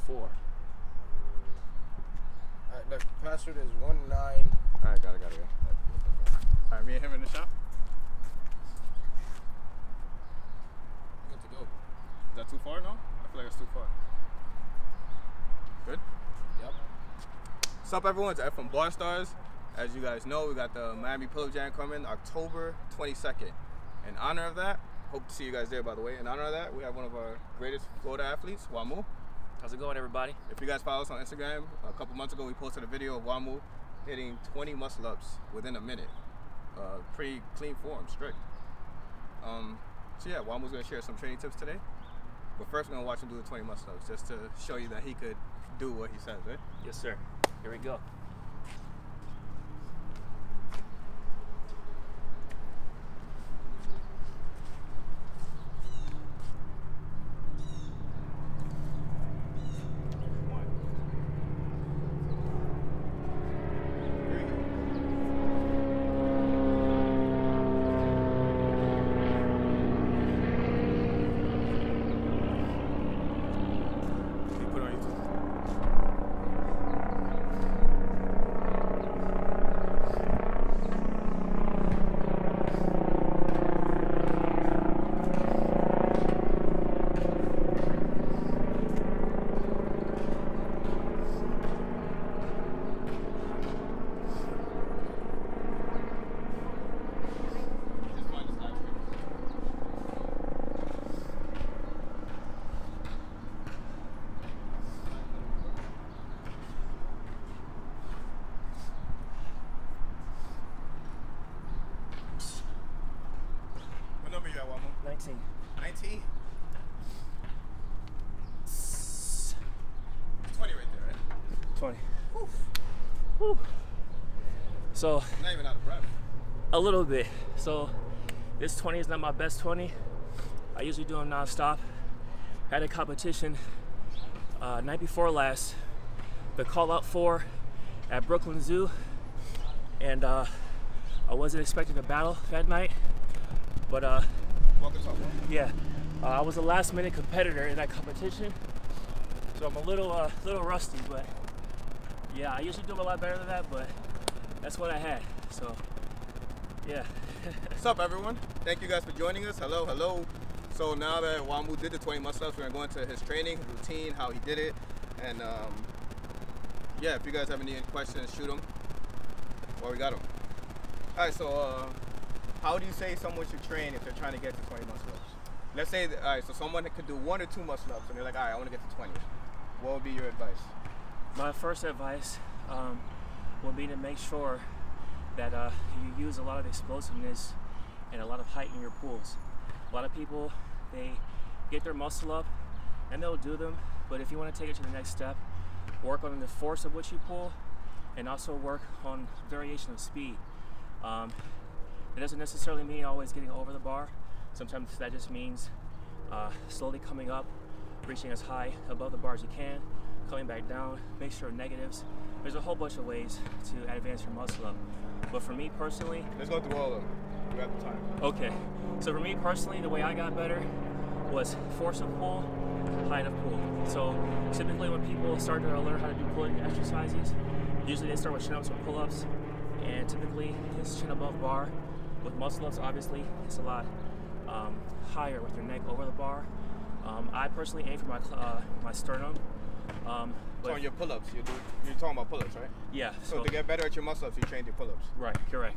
4. Alright, look, password is 19. Alright, got it. Alright, me and him in the shop. Good to go. Is that too far? No? I feel like it's too far. Good? Yep. What's up, everyone? It's Ed from Barstarzz. As you guys know, we got the Miami Pull-Up Jam coming October 22nd. In honor of that, hope to see you guys there, by the way. In honor of that, we have one of our greatest Florida athletes, Wamu. How's it going, everybody? If you guys follow us on Instagram, a couple months ago we posted a video of Wamu hitting 20 muscle-ups within a minute. Pretty clean form, strict. So yeah, Wamu's gonna share some training tips today. But first, we're gonna watch him do the 20 muscle-ups just to show you that he could do what he says, right? Yes, sir. Here we go. What number you at, Wamu? 19. 19? 20 right there, right? 20. Woo. Woo. So, Not even out of breath. a little bit. So, this 20 is not my best 20. I usually do them non-stop. Had a competition night before last, the call out 4 at Brooklyn Zoo, and I wasn't expecting a battle that night, but Welcome to yeah, I was a last minute competitor in that competition, so I'm a little rusty, but yeah, I usually do a lot better than that, but that's what I had, so yeah. What's up, everyone? Thank you guys for joining us. Hello. So now that Wamu did the 20 muscle-ups, we're gonna go into his training, his routine, how he did it, and yeah, if you guys have any questions, shoot them. Well, we got them. All right, so how do you say someone should train if they're trying to get to 20 muscle-ups? Let's say, all right, so someone that could do 1 or 2 muscle-ups, and they're like, all right, I want to get to 20. What would be your advice? My first advice would be to make sure that you use a lot of explosiveness and a lot of height in your pulls. A lot of people, they get their muscle up and they'll do them, but if you want to take it to the next step, work on the force of what you pull and also work on variation of speed. It doesn't necessarily mean always getting over the bar. Sometimes that just means slowly coming up, reaching as high above the bar as you can, coming back down, make sure negatives. There's a whole bunch of ways to advance your muscle up. But for me personally, let's go through all of them. We got the time. Okay, so for me personally, the way I got better was force of pull, height of pull. So typically when people start to learn how to do pulling exercises, usually they start with chin-ups or pull-ups, and typically it's chin above bar. With muscle-ups, obviously, it's a lot higher with your neck over the bar. I personally aim for my sternum. So on your pull-ups, you're talking about pull-ups, right? Yeah. So to get better at your muscle-ups, you train your pull-ups. Right, correct.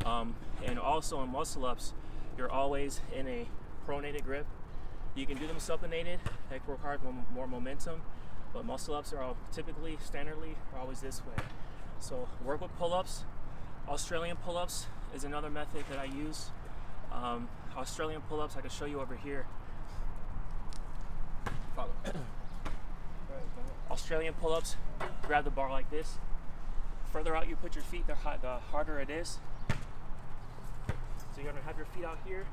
And also in muscle-ups, you're always in a pronated grip. You can do them supinated, that requires more momentum, but muscle-ups are all typically, standardly, are always this way. So work with pull-ups. Australian pull-ups is another method that I use. Australian pull-ups, I can show you over here. Follow. Australian pull-ups, grab the bar like this. Further out you put your feet, the harder it is. So you're gonna have your feet out here.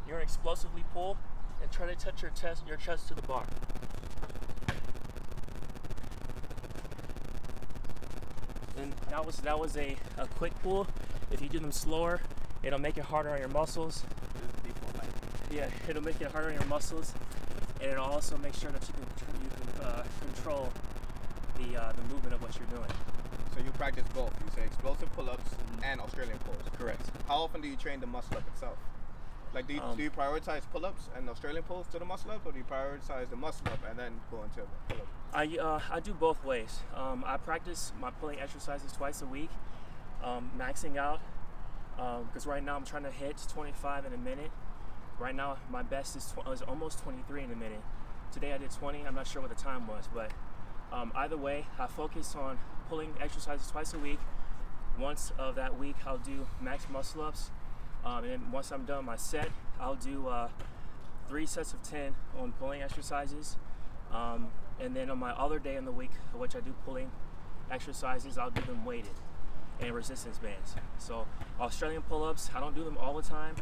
You're gonna explosively pull and try to touch your chest to the bar. And that was a quick pull. If you do them slower, it'll make it harder on your muscles. Yeah, it'll make it harder on your muscles, and it'll also make sure that you can control the movement of what you're doing. So you practice both. You say explosive pull-ups and Australian pulls. Correct. How often do you train the muscle up itself? Like, do you prioritize pull-ups and Australian pulls to the muscle up, or do you prioritize the muscle up and then go into pull-up? I do both ways. I practice my pulling exercises twice a week, maxing out, because right now I'm trying to hit 25 in a minute. Right now my best is almost 23 in a minute. Today I did 20. I'm not sure what the time was, but either way, I focus on pulling exercises twice a week. Once of that week, I'll do max muscle ups, and then once I'm done my set, I'll do 3 sets of 10 on pulling exercises. And then on my other day in the week, which I do pulling exercises, I'll do them weighted and resistance bands. So Australian pull-ups, I don't do them all the time.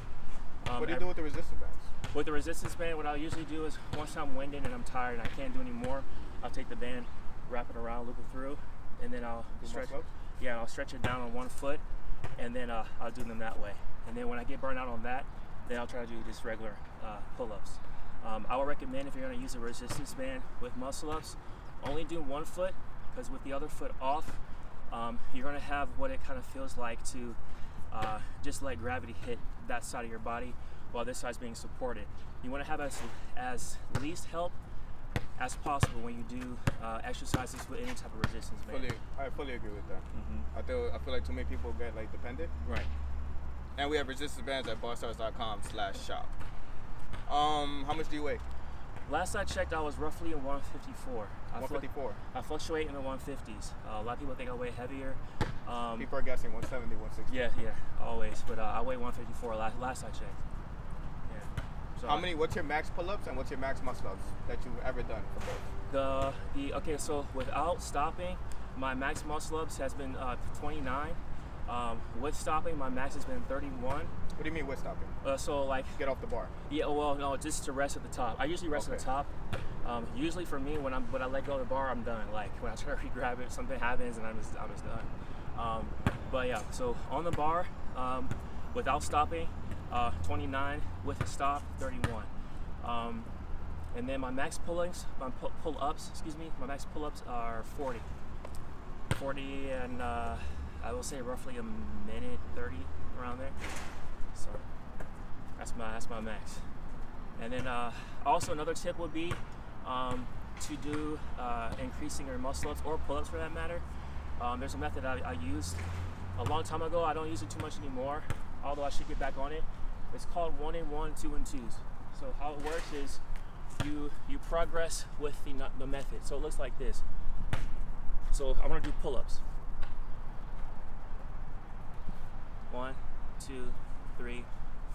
What do you do with the resistance bands? With the resistance band, what I'll usually do is once I'm winded and I'm tired and I can't do any more, I'll take the band, wrap it around, loop it through, and then I'll stretch. Yeah, I'll stretch it down on one foot, and then I'll do them that way. And then when I get burned out on that, then I'll try to do just regular pull-ups. I would recommend, if you're going to use a resistance band with muscle-ups, only do one foot, because with the other foot off, you're going to have what it kind of feels like to just let gravity hit that side of your body while this side's being supported. You want to have as least help as possible when you do exercises with any type of resistance band. I fully agree with that. I feel like too many people get like dependent. Right. And we have resistance bands at barstarzz.com/shop. How much do you weigh? Last I checked, I was roughly in 154. 154? I fluctuate in the 150s. A lot of people think I weigh heavier. People are guessing 170, 160. Yeah, always. But I weigh 154 last I checked. Yeah. So what's your max pull-ups and what's your max muscle-ups that you've ever done for both? Okay, so without stopping, my max muscle-ups has been 29. With stopping, my max has been 31. What do you mean with stopping? So like get off the bar. Yeah, well, no, just to rest at the top. I usually rest at the top. Usually for me, when I let go of the bar, I'm done. Like when I try to re-grab it, something happens and I'm just done. But yeah, so on the bar, without stopping, 29. With a stop, 31. And then my max pull-ups, my max pull-ups are 40. 40 and I will say roughly a minute 30 around there. So that's my max. And then also another tip would be to do increasing your muscle ups or pull-ups for that matter. There's a method I used a long time ago. I don't use it too much anymore, although I should get back on it. It's called 1 and 1, 2 and 2s. So how it works is you progress with the method. So it looks like this. So I want to do pull-ups. 1, 2, 3,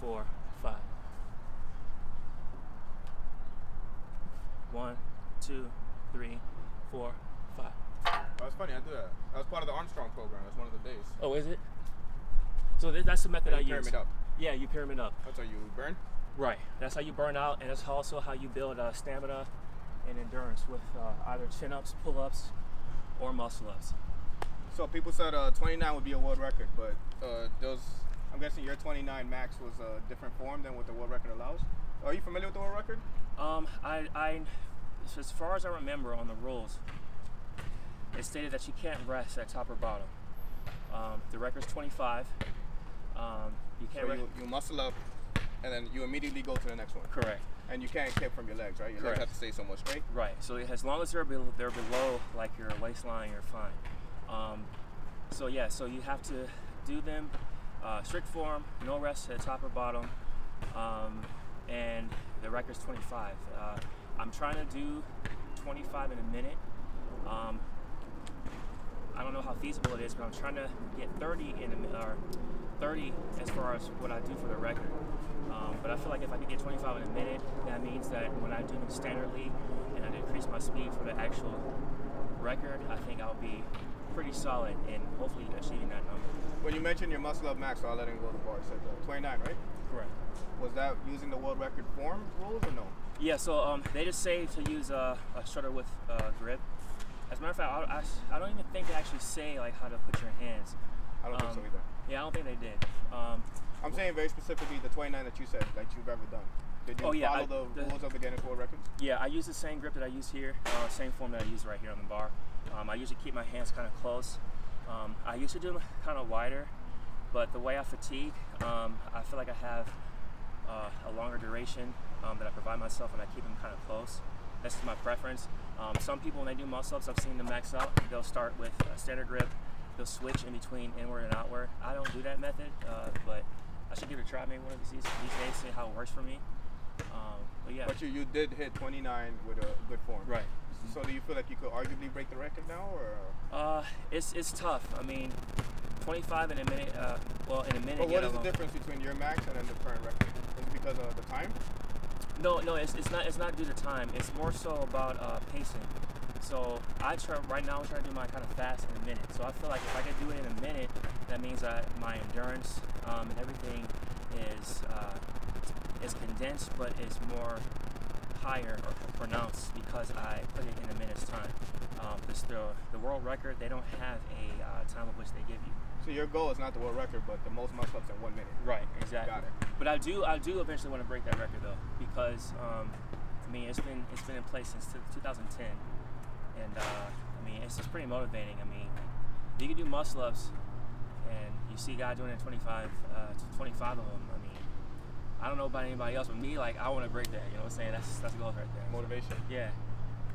4, 5. 1, 2, 3, 4, 5. That's funny. I do that. That was part of the Armstrong program. That's one of the days. Oh, is it? So that's the method I use. Pyramid up. Yeah, you pyramid up. That's how you burn? Right. That's how you burn out, and that's also how you build stamina and endurance with either chin-ups, pull-ups, or muscle-ups. So people said 29 would be a world record, but I'm guessing your 29 max was a different form than what the world record allows. Are you familiar with the world record? As far as I remember on the rules, it stated that you can't rest at top or bottom. The record's 25. You can't. So you muscle up, and then you immediately go to the next one. Correct. And you can't kick from your legs, right? Your Correct. legs have to stay somewhat straight. Right. So as long as they're below like your waistline, you're fine. So yeah. So you have to do them strict form, no rest at top or bottom, and the record's 25. I'm trying to do 25 in a minute. I don't know how feasible it is, but I'm trying to get 30 in a minute, or 30 as far as what I do for the record. But I feel like if I could get 25 in a minute, that means that when I do them standardly and I decrease my speed for the actual record, I think I'll be pretty solid in hopefully achieving that number. When you mentioned your muscle up max, so I'll let him go to the bar, said 29, right? Correct. Was that using the world record form rules or no? Yeah, so they just say to use a shutter with grip. As a matter of fact, I don't even think they actually say like how to put your hands. I don't think so either. Yeah, I don't think they did. I'm saying very specifically the 29 that you said that you've ever done. Did you follow the rules of the Guinness World Records? Yeah, I use the same grip that I use here, same form that I use right here on the bar. I usually keep my hands kind of close. I used to do them kind of wider, but the way I fatigue, I feel like I have a longer duration that I provide myself, and I keep them kind of close. That's just my preference. Some people, when they do muscle-ups, I've seen them max out. They'll start with a standard grip. They'll switch in between inward and outward. I don't do that method, but I should give it a try maybe one of these days, see how it works for me. But yeah. But you did hit 29 with a good form. Right. So do you feel like you could arguably break the record now, or? It's tough. I mean, 25 in a minute. In a minute. But what is the difference between your max and then the current record? Is it because of the time? No, it's not due to time. It's more so about pacing. So right now I'm trying to do my kind of fast in a minute. So I feel like if I can do it in a minute, that means that my endurance and everything is condensed, but it's more higher or pronounced because I put it in a minute's time. Because the world record, they don't have a time of which they give you. So your goal is not the world record, but the most muscle-ups in 1 minute. Right, exactly. Got it. But I do eventually want to break that record though, because I mean it's been in place since 2010, and I mean it's pretty motivating. I mean, you can do muscle-ups, and you see a guy doing it 25 of them. I mean, I don't know about anybody else, but me, like, I want to break that. You know what I'm saying? That's the goal right there. Motivation. Yeah.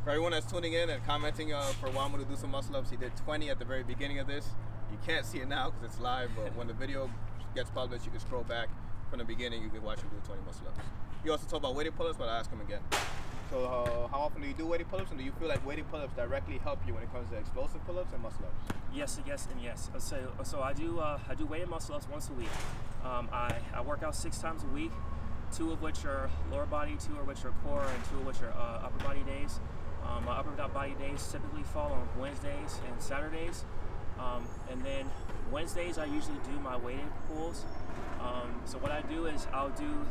For everyone that's tuning in and commenting for Wamu to do some muscle-ups, he did 20 at the very beginning of this. You can't see it now because it's live, but when the video gets published, you can scroll back from the beginning. You can watch him do 20 muscle-ups. You also talk about weighted pull-ups, but I'll ask him again. So how often do you do weighted pull-ups, and do you feel like weighted pull-ups directly help you when it comes to explosive pull-ups and muscle-ups? Yes, and yes. So I do weighted muscle-ups once a week. I work out 6 times a week, 2 of which are lower body, 2 of which are core, and 2 of which are upper body days. My upper body days typically fall on Wednesdays and Saturdays. And then Wednesdays I usually do my weighted pulls. So what I do is I'll do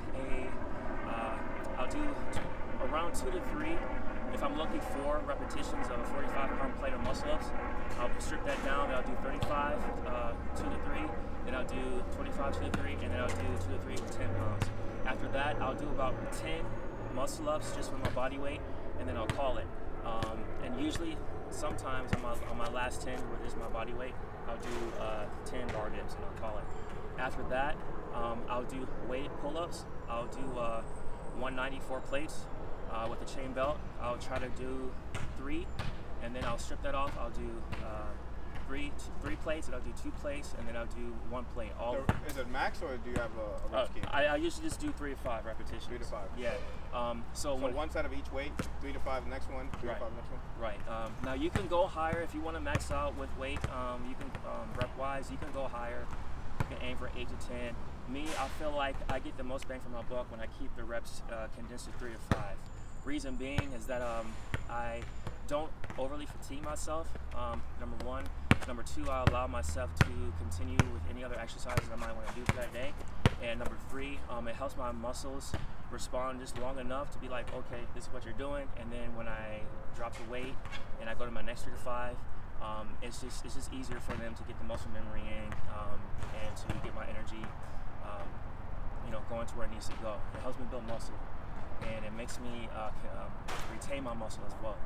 around 2 to 3. If I'm lucky, 4 repetitions of a 45-pound plate of muscle-ups. I'll strip that down, and I'll do 35, 2 to 3. Then I'll do 25, 2 to 3, and then I'll do 2 to 3 with 10 pounds. After that, I'll do about 10 muscle-ups just with my body weight, and then I'll call it. And usually, sometimes on my last 10, where this is my body weight, I'll do 10 bar dips, and I'll call it. After that, I'll do weighted pull-ups. I'll do 194 plates with a chain belt. I'll try to do 3, and then I'll strip that off. I'll do 3 plates, and I'll do 2 plates, and then I'll do 1 plate. Is it max, or do you have a rep scheme? I usually just do 3 to 5 repetitions. 3 to 5. Yeah. So one side of each weight, 3 to 5 next one, 3 to 5 next one. Right. Now you can go higher if you want to max out with weight. You can rep-wise, you can go higher. You can aim for 8 to 10. Me, I feel like I get the most bang for my buck when I keep the reps condensed to 3 to 5. Reason being is that I don't overly fatigue myself. Number 1. Number 2, I allow myself to continue with any other exercises I might want to do for that day. And number 3, it helps my muscles respond just long enough to be like, okay, this is what you're doing. And then when I drop the weight and I go to my next 3 to 5, it's just easier for them to get the muscle memory in and to get my energy, going to where it needs to go. It helps me build muscle, and it makes me retain my muscle as well.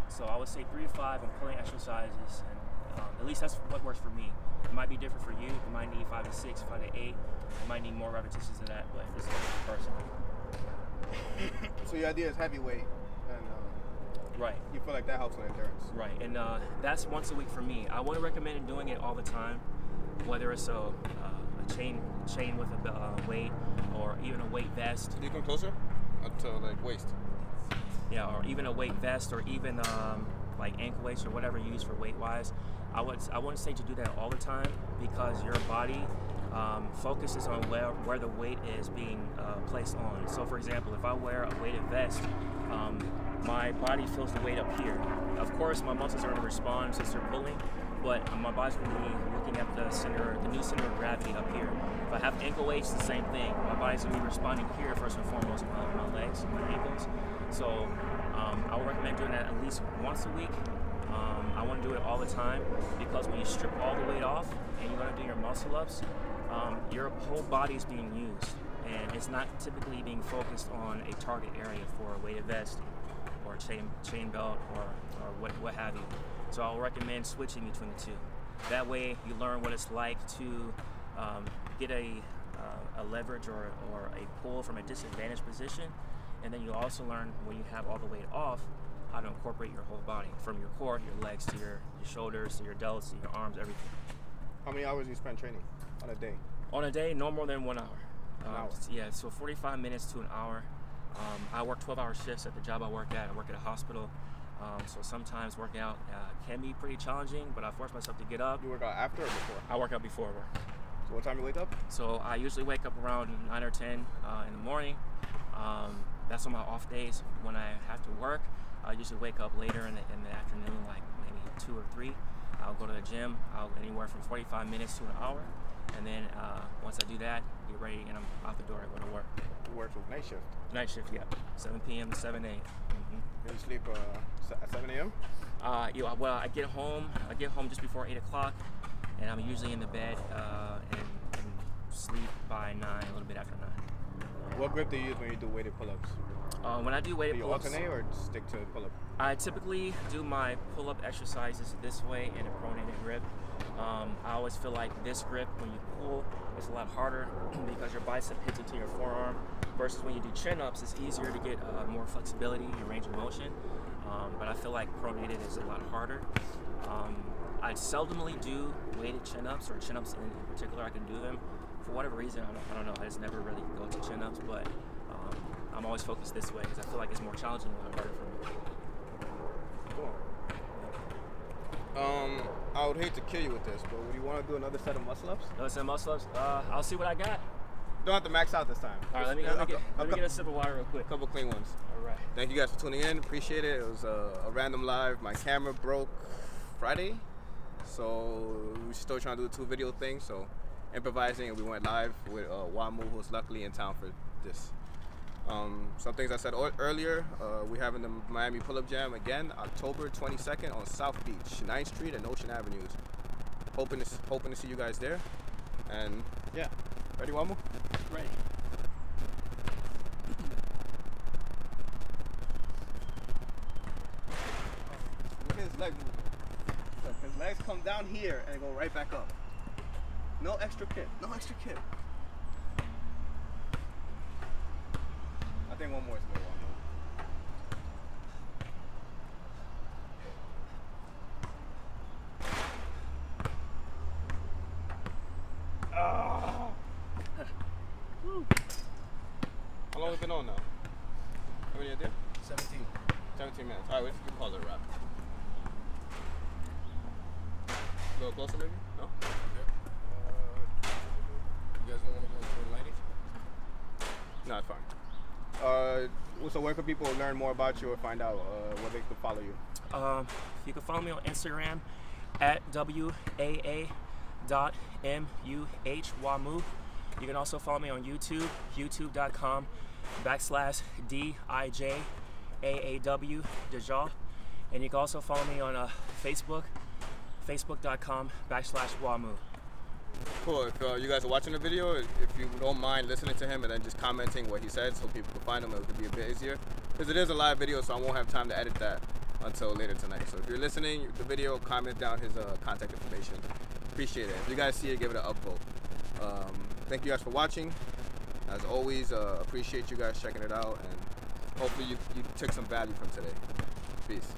So I would say 3 to 5 on pulling exercises, and at least that's what works for me. It might be different for you. You might need 5 to 6, 5 to 8. You might need more repetitions than that, but it's personal. So your idea is heavyweight, and right. You feel like that helps with endurance. Right, and that's once a week for me. I wouldn't recommend doing it all the time, whether it's a chain with a weight or even a weight vest. Can you come closer? Up to like waist. Yeah, or even a weight vest, or even like ankle weights or whatever you use for weight wise. I wouldn't say to do that all the time, because your body focuses on where the weight is being placed on. So for example, if I wear a weighted vest, my body feels the weight up here. Of course, my muscles are going to respond since they're pulling, but my body's going to be looking at the new center of gravity up here. If I have ankle weights, the same thing. My body's going to be responding here first and foremost, my legs, my ankles. So I would recommend doing that at least once a week. I want to do it all the time, because when you strip all the weight off and you're going to do your muscle ups, your whole body is being used. and it's not typically being focused on a target area for a weighted vest or a chain belt or what have you. So I'll recommend switching between the two. That way you learn what it's like to get a leverage or a pull from a disadvantaged position, and then you also learn when you have all the weight off how to incorporate your whole body, from your core, your legs, to your shoulders, to your delts, to your arms, everything. How many hours do you spend training on a day? On a day, no more than 1 hour. An hour? Yeah, so 45 minutes to an hour. I work 12-hour shifts at the job I work at. I work at a hospital, so sometimes working out can be pretty challenging, but I force myself to get up. You work out after or before? I work out before work. So what time you wake up? So I usually wake up around 9 or 10 in the morning. That's on my off days. When I have to work, I usually wake up later in the afternoon, like maybe 2 or 3. I'll go to the gym. I'll anywhere from 45 minutes to an hour, and then once I do that, get ready and I'm out the door. I go to work. You work with night shift? Night shift, yeah. 7 p.m. to 7 a.m. Then you sleep at 7 a.m.? Well, I get home just before 8 o'clock, and I'm usually in the bed and sleep by 9, a little bit after 9. What grip do you use when you do weighted pull-ups? When I do weighted pull-ups, do you alternate or stick to pull-up? I typically do my pull-up exercises this way in a pronated grip. I always feel like this grip, when you pull, it's a lot harder because your bicep hits into your forearm, versus when you do chin-ups, it's easier to get more flexibility in range of motion. But I feel like pronated is a lot harder. I seldomly do weighted chin-ups, or chin-ups in particular. I can do them for whatever reason. I don't know. I just never really go to chin-ups, but I'm always focused this way because I feel like it's more challenging and harder for me. Cool. I would hate to kill you with this, but would you want to do another set of muscle-ups? Another set of muscle-ups? I'll see what I got. Don't have to max out this time. All right, let me get a sip of water real quick. A couple clean ones. All right. Thank you guys for tuning in. Appreciate it. It was a random live. My camera broke Friday, so we're still trying to do the 2-video thing. So improvising, and we went live with Wamu, who's luckily in town for this. Some things I said earlier, we're having the Miami Pull-Up Jam again, October 22nd on South Beach, 9th Street and Ocean Avenues. Hoping to see you guys there. And yeah, ready, Wamu? Ready. Look at his leg movement. Look, his legs come down here and go right back up. No extra kick. No extra kick. I think one more is good. One more. How long have we been on now? How many idea? 17. 17 minutes. Alright, we can call it a wrap. A little closer maybe? No? Okay. You guys don't want to go for lighting? No, it's fine. So where can people learn more about you or find out where they can follow you? You can follow me on Instagram at WAA.MUH Wamu. You can also follow me on YouTube, youtube.com/DIJAAW Dajal. And you can also follow me on Facebook, facebook.com/Wamu. Cool. If you guys are watching the video, if you don't mind listening to him and then just commenting what he said so people can find him, it would be a bit easier. Because it is a live video, so I won't have time to edit that until later tonight. So if you're listening, the video, comment down his contact information. Appreciate it. If you guys see it, give it an upvote. Thank you guys for watching. As always, appreciate you guys checking it out, and hopefully you took some value from today. Peace.